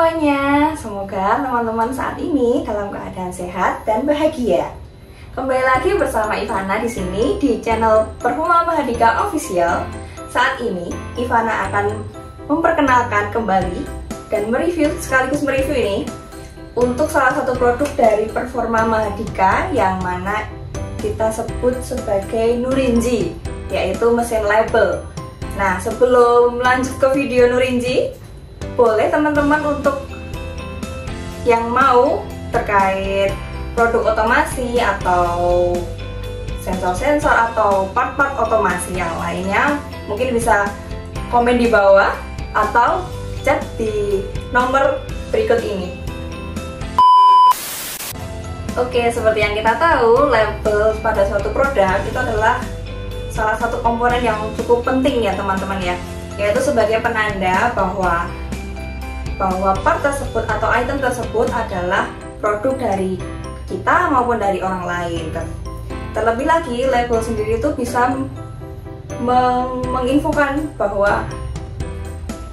semuanya, semoga teman-teman saat ini dalam keadaan sehat dan bahagia. Kembali lagi bersama Ivana di sini di channel Perfuma Mahardika Official. Saat ini Ivana akan memperkenalkan kembali dan sekaligus mereview ini untuk salah satu produk dari Perfuma Mahardika yang mana kita sebut sebagai Nurinji, yaitu mesin label. Nah, sebelum lanjut ke video Nurinji, boleh teman-teman untuk yang mau terkait produk otomasi atau sensor-sensor atau part-part otomasi yang lainnya, mungkin bisa komen di bawah atau chat di nomor berikut ini. Oke, seperti yang kita tahu, label pada suatu produk itu adalah salah satu komponen yang cukup penting ya teman-teman ya, yaitu sebagai penanda bahwa part tersebut atau item tersebut adalah produk dari kita maupun dari orang lain. Terlebih lagi, label sendiri itu bisa menginfokan bahwa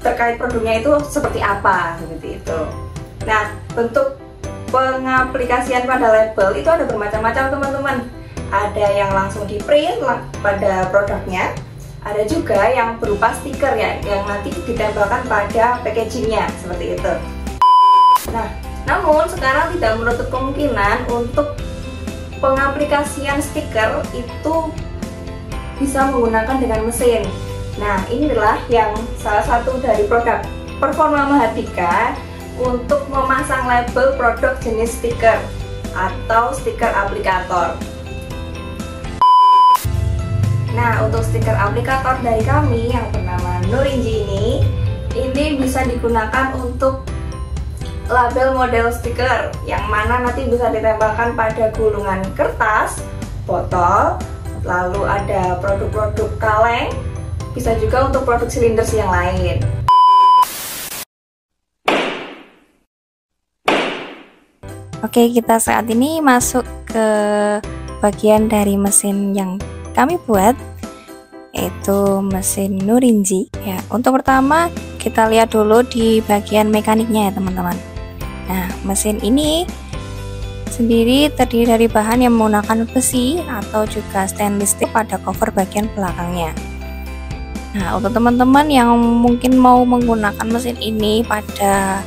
terkait produknya itu seperti apa, seperti itu. Nah, bentuk pengaplikasian pada label itu ada bermacam-macam teman-teman. Ada yang langsung di print pada produknya, ada juga yang berupa stiker ya, yang nanti ditempelkan pada packagingnya seperti itu. Nah, namun sekarang tidak menutup kemungkinan untuk pengaplikasian stiker itu bisa menggunakan dengan mesin. Nah, inilah yang salah satu dari produk Perfuma Mahardika untuk memasang label produk jenis stiker atau stiker aplikator. Nah, untuk stiker aplikator dari kami yang bernama Nurinji ini bisa digunakan untuk label model stiker yang mana nanti bisa ditempelkan pada gulungan kertas, botol, lalu ada produk-produk kaleng, bisa juga untuk produk silinder yang lain. Oke, kita saat ini masuk ke bagian dari mesin yang kami buat, yaitu mesin Nurinji ya. Untuk pertama kita lihat dulu di bagian mekaniknya ya teman-teman. Nah, mesin ini sendiri terdiri dari bahan yang menggunakan besi atau juga stainless steel pada cover bagian belakangnya. Nah, untuk teman-teman yang mungkin mau menggunakan mesin ini pada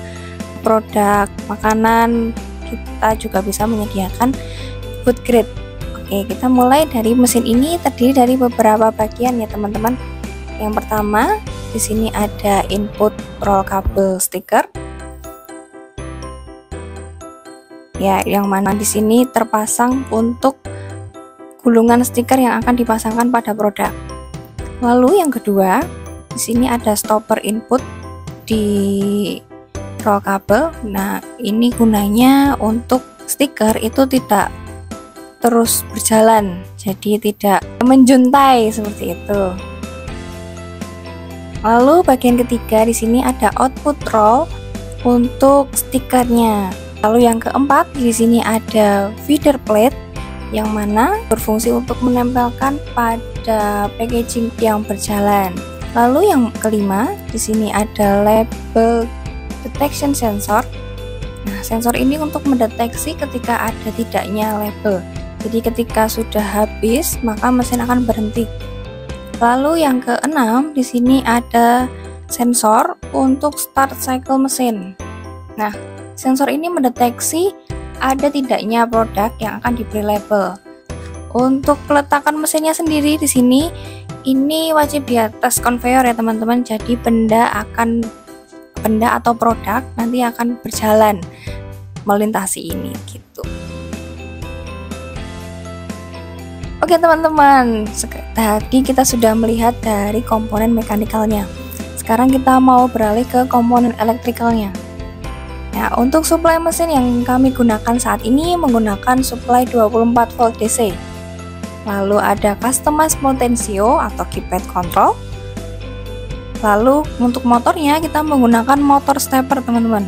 produk makanan, kita juga bisa menyediakan food grade. Oke, kita mulai dari mesin ini terdiri dari beberapa bagian ya teman-teman. Yang pertama, di sini ada input roll kabel stiker. Ya, yang mana di sini terpasang untuk gulungan stiker yang akan dipasangkan pada produk. Lalu yang kedua, di sini ada stopper input di roll kabel. Nah, ini gunanya untuk stiker itu tidak terus berjalan, jadi tidak menjuntai seperti itu. Lalu bagian ketiga di sini ada output roll untuk stikernya. Lalu yang keempat di sini ada feeder plate yang mana berfungsi untuk menempelkan pada packaging yang berjalan. Lalu yang kelima di sini ada label detection sensor. Nah, sensor ini untuk mendeteksi ketika ada tidaknya label. Jadi ketika sudah habis, maka mesin akan berhenti. Lalu yang keenam, di sini ada sensor untuk start cycle mesin. Nah, sensor ini mendeteksi ada tidaknya produk yang akan diberi label. Untuk peletakan mesinnya sendiri di sini, ini wajib di atas conveyor ya teman-teman. Jadi benda atau produk nanti akan berjalan melintasi ini gitu. Oke teman-teman, tadi kita sudah melihat dari komponen mekanikalnya. Sekarang kita mau beralih ke komponen elektrikalnya. Nah, untuk suplai mesin yang kami gunakan saat ini menggunakan suplai 24 volt DC. Lalu ada customized potentio atau keypad control. Lalu untuk motornya kita menggunakan motor stepper teman-teman.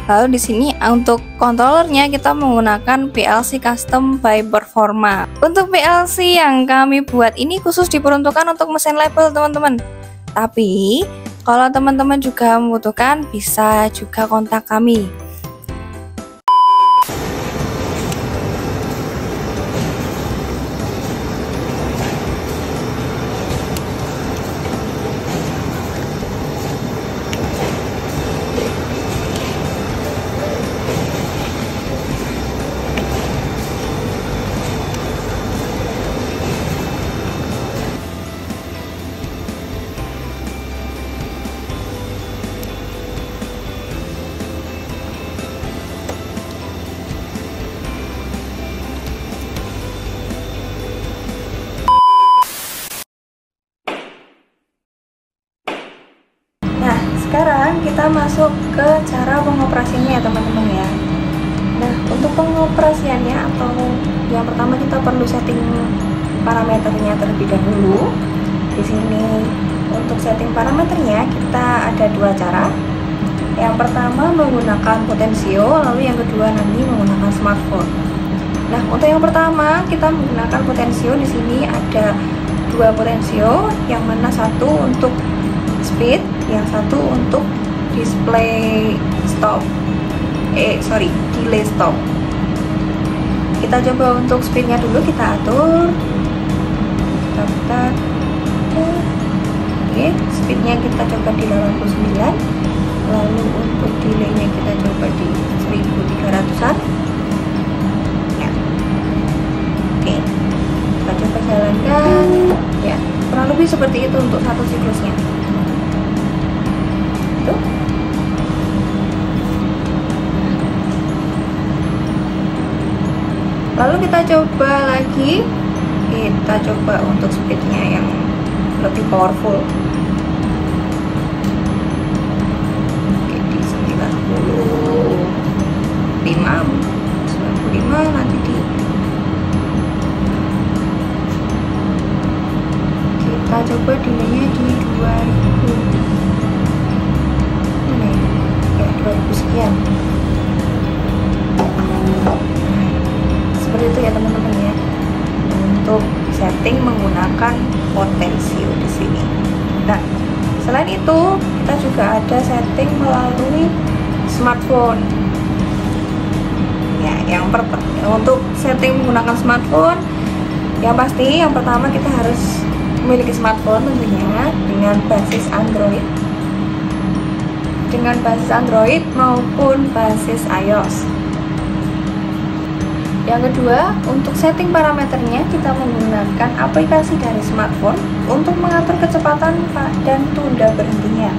Lalu di sini untuk controllernya kita menggunakan PLC custom by Perfuma. Untuk PLC yang kami buat ini khusus diperuntukkan untuk mesin label teman-teman. Tapi Kalau teman-teman juga membutuhkan, bisa juga kontak kami. Sekarang kita masuk ke cara pengoperasiannya ya teman-teman ya. Nah, untuk pengoperasiannya atau yang pertama kita perlu setting parameternya terlebih dahulu. Di sini untuk setting parameternya kita ada dua cara. Yang pertama menggunakan potensio, lalu yang kedua nanti menggunakan smartphone. Nah, untuk yang pertama kita menggunakan potensio. Di sini ada dua potensio, yang mana satu untuk speed, yang satu untuk display stop, delay stop. Kita coba untuk speednya dulu, kita atur, oke, speednya kita coba di 89, lalu untuk delaynya kita coba di 1300an ya. Oke, kita coba jalankan ya, kurang lebih seperti itu untuk satu siklusnya. Lalu kita coba lagi, kita coba untuk speednya yang lebih powerful. Oke, di 95 nanti kita coba delaynya di 2000 sekian. Seperti itu ya teman-teman ya, untuk setting menggunakan potensio di sini. Nah, selain itu kita juga ada setting melalui smartphone. Ya, untuk setting menggunakan smartphone, yang pasti yang pertama kita harus memiliki smartphone tentunya dengan basis Android maupun basis iOS. Yang kedua, untuk setting parameternya kita menggunakan aplikasi dari smartphone untuk mengatur kecepatan dan tunda berhentinya.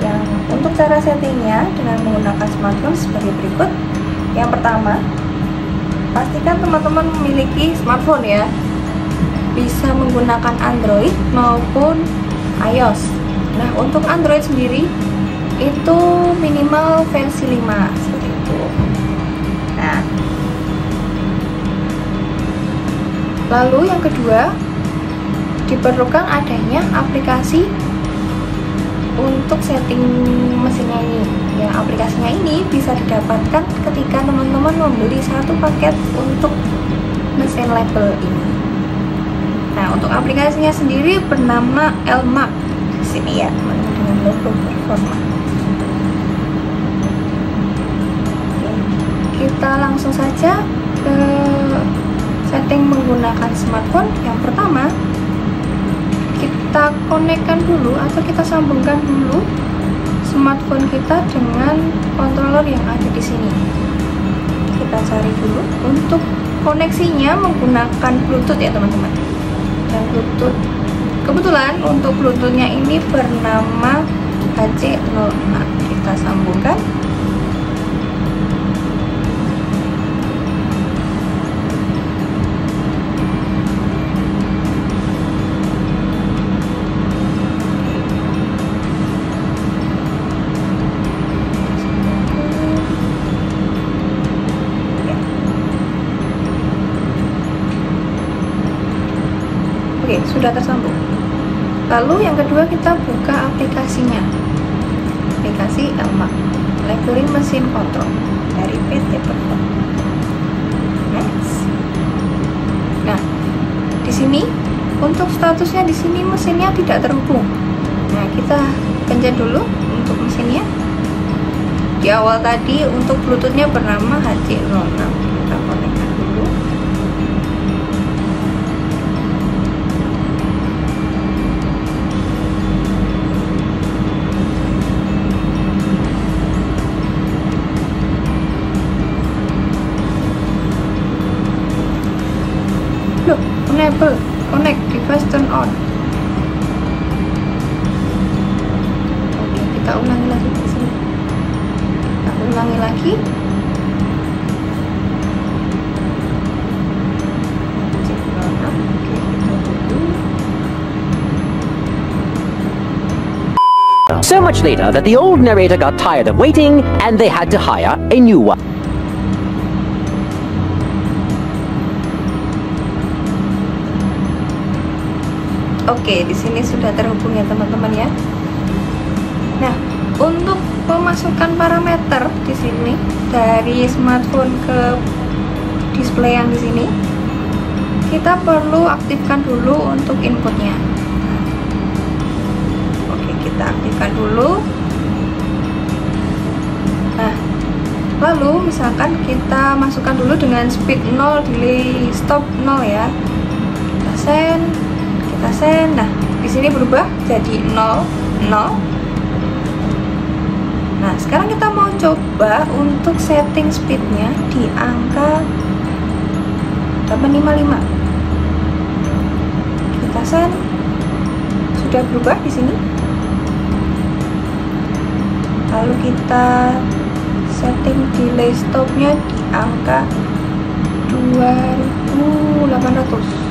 Yang untuk cara settingnya dengan menggunakan smartphone sebagai berikut. Yang pertama, pastikan teman-teman memiliki smartphone ya, bisa menggunakan Android maupun iOS. Nah, untuk Android sendiri itu minimal versi 5 seperti itu. Nah, lalu yang kedua, diperlukan adanya aplikasi untuk setting mesinnya ini. Ya, aplikasinya ini bisa didapatkan ketika teman-teman membeli satu paket untuk mesin label ini. Nah, untuk aplikasinya sendiri bernama Elmark di sini ya, teman-teman, dengan logo performa. Kita langsung saja ke setting menggunakan smartphone. Yang pertama, kita konekkan dulu atau kita sambungkan dulu smartphone kita dengan controller yang ada di sini. Kita cari dulu. Untuk koneksinya menggunakan Bluetooth ya teman-teman. Dan Bluetooth, kebetulan untuk Bluetoothnya ini bernama HC06. Kita sambungkan. Oke, sudah tersambung. Lalu yang kedua, kita buka aplikasinya. Aplikasi Elmark, labeling mesin kontrol dari PT Perform. Next. Nah, di sini untuk statusnya di sini mesinnya tidak terhubung. Nah, Nah, kita pencet dulu untuk mesinnya. Di awal tadi untuk Bluetoothnya bernama HC06. Kita konekkan dulu. Loh, enable, connect, device turn on. Oke, kita ulangi lagi di sini. Kita ulangi lagi. Oke, kita tunggu. So much later that the old narrator got tired of waiting and they had to hire a new one. Oke, di sini sudah terhubung ya teman-teman ya. Nah, untuk memasukkan parameter di sini dari smartphone ke display yang di sini, kita perlu aktifkan dulu untuk inputnya. Oke, kita aktifkan dulu. Nah, lalu misalkan kita masukkan dulu dengan speed 0, delay stop 0 ya. Kita send. Nah, di sini berubah jadi 0, 0. Nah, sekarang kita mau coba untuk setting speednya di angka 855. Kita send. Sudah berubah di sini. Lalu kita setting delay stopnya di angka 2800.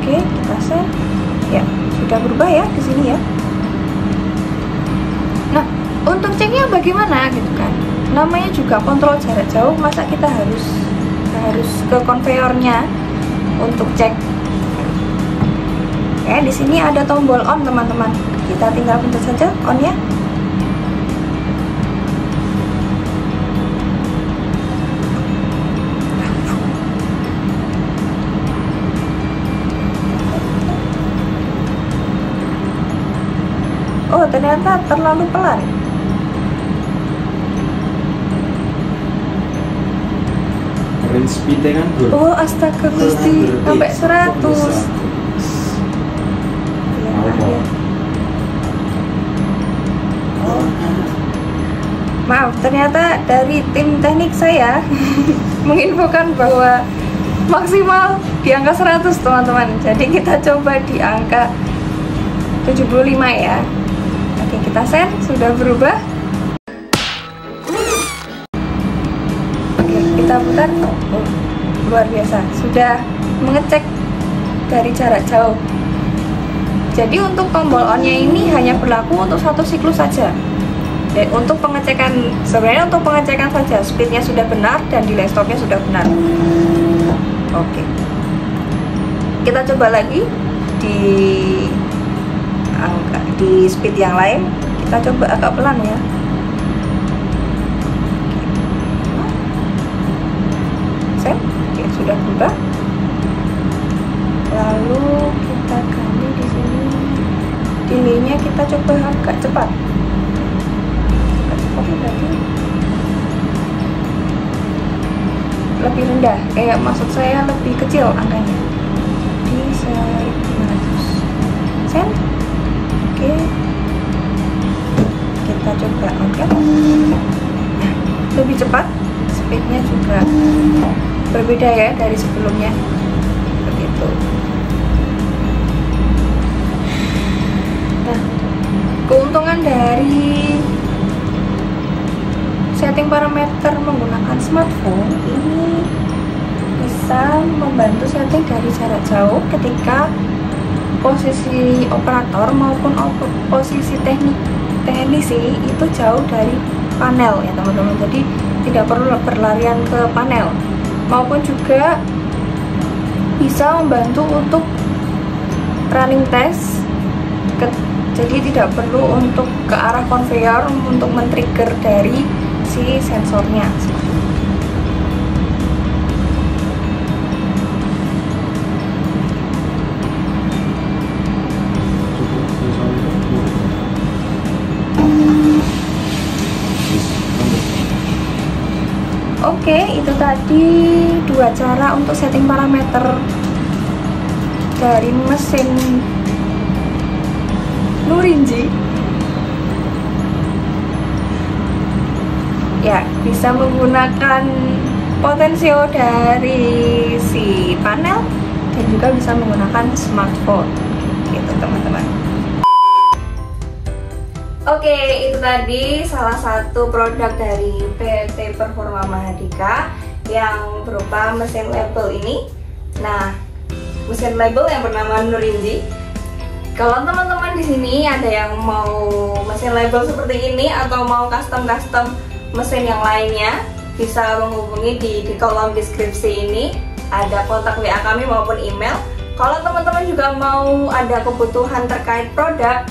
Oke, kita set. Ya, sudah berubah ya di sini ya. Nah, untuk ceknya bagaimana gitu kan? Namanya juga kontrol jarak jauh, masa kita harus ke konveyornya untuk cek? Ya, di sini ada tombol on teman-teman. Kita tinggal pencet saja on ya. Oh, ternyata terlalu pelan. Range speednya kan Oh, astaga Gusti, sampai 100. Maaf, ternyata dari tim teknik saya menginfokan bahwa maksimal di angka 100 teman-teman. Jadi kita coba di angka 75 ya. Oke, kita send, sudah berubah. Oke, kita putar. Oh, luar biasa, sudah mengecek dari jarak jauh. Jadi untuk tombol on-nya ini hanya berlaku untuk satu siklus saja. Dan untuk pengecekan, sebenarnya untuk pengecekan saja, speednya sudah benar dan delay stopnya sudah benar. Oke, kita coba lagi di speed yang lain. Kita coba agak pelan ya. Set. Oke, sudah berubah. Lalu kita ganti di sini. Delaynya kita coba agak cepat. Oke, berarti lebih rendah. Maksud saya lebih kecil angkanya. Di 1500. Send. Oke, kita coba oke. Nah, lebih cepat, speednya juga berbeda ya dari sebelumnya. Begitu. Nah, keuntungan dari setting parameter menggunakan smartphone ini bisa membantu setting dari jarak jauh ketika posisi operator maupun posisi teknisi itu jauh dari panel ya teman-teman. Jadi tidak perlu berlarian ke panel, maupun juga bisa membantu untuk running test. Jadi tidak perlu untuk ke arah konveyor untuk men-trigger dari si sensornya. Oke, itu tadi 2 cara untuk setting parameter dari mesin Nurinji. Ya, bisa menggunakan potensio dari si panel dan juga bisa menggunakan smartphone gitu teman-teman. Oke, itu tadi salah satu produk dari PT Performa Mahardika yang berupa mesin label ini. Nah, mesin label yang bernama Nurinji. Kalau teman-teman di sini ada yang mau mesin label seperti ini atau mau custom mesin yang lainnya, bisa menghubungi di kolom deskripsi ini. Ada kontak WA kami maupun email. Kalau teman-teman juga mau ada kebutuhan terkait produk,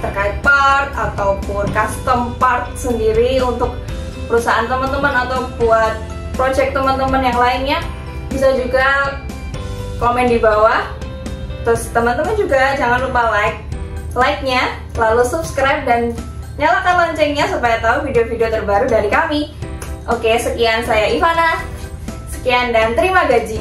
terkait part ataupun custom part sendiri untuk perusahaan teman-teman atau buat project teman-teman yang lainnya, bisa juga komen di bawah. Terus teman-teman juga jangan lupa like-nya, lalu subscribe dan nyalakan loncengnya supaya tahu video-video terbaru dari kami. Oke, sekian, saya Ivana. Sekian dan terima kasih.